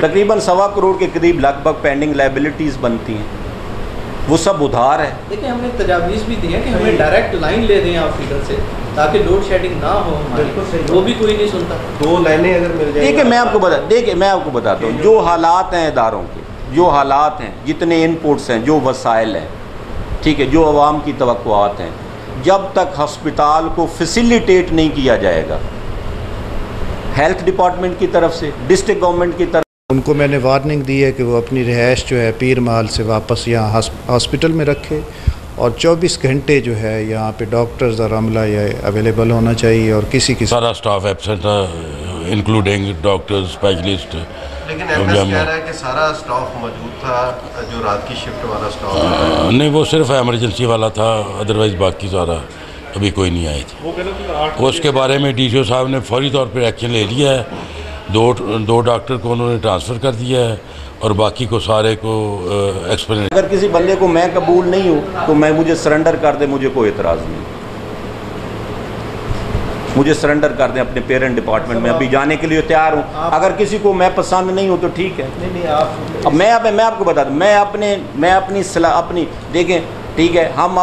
तकरीबन 1.25 करोड़ के करीब लगभग पेंडिंग लायबिलिटीज़ बनती हैं, वो सब उधार है। देखिए हमने तजावीज़ भी दी है कि हमें डायरेक्ट लाइन ले दें आप फीडर से ताकि लोड शेडिंग ना हो हमारी, वो भी कोई नहीं सुनता। 2 लाइनें अगर मिल जाए। देखिए मैं आपको बताता हूँ जो हालात हैं इदारों के, जो हालात हैं, जितने इनपुट्स हैं, जो वसाइल हैं, ठीक है, जो अवाम की तवक्कुआत हैं, जब तक हस्पताल को फैसिलिटेट नहीं किया जाएगा हेल्थ डिपार्टमेंट की तरफ से, डिस्ट्रिक्ट गवर्नमेंट की तरफ, उनको मैंने वार्निंग दी है कि वो अपनी रिहाइश जो है पीर महल से वापस यहाँ हॉस्पिटल में रखे और 24 घंटे जो है यहाँ पे डॉक्टर्स और अमला ये अवेलेबल होना चाहिए और किसी सारा स्टाफ एब्सेंट था इंक्लूडिंग डॉक्टर्स, स्पेशलिस्ट। लेकिन एमएस कह रहा है कि सारा स्टाफ मौजूद था, जो रात की शिफ्ट वाला स्टाफ नहीं, वो सिर्फ एमरजेंसी वाला था, अदरवाइज़ बाकी सारा अभी कोई नहीं आई थी। उसके बारे में डीसीओ साहब ने फौरी तौर पर एक्शन ले लिया है। दो डॉक्टर को उन्होंने ट्रांसफ़र कर दिया है और बाकी को सारे को एक्सप्लेन। अगर किसी बंदे को मैं कबूल नहीं हूँ तो मुझे सरेंडर कर दे, मुझे कोई एतराज़ नहीं, मुझे सरेंडर कर दें अपने पेरेंट डिपार्टमेंट में, अभी जाने के लिए तैयार हूँ। अगर किसी को मैं पसंद नहीं हूँ तो ठीक है। अब मैं आपको बता दूँ, मैं अपनी सलाह अपनी देखें, ठीक है, हम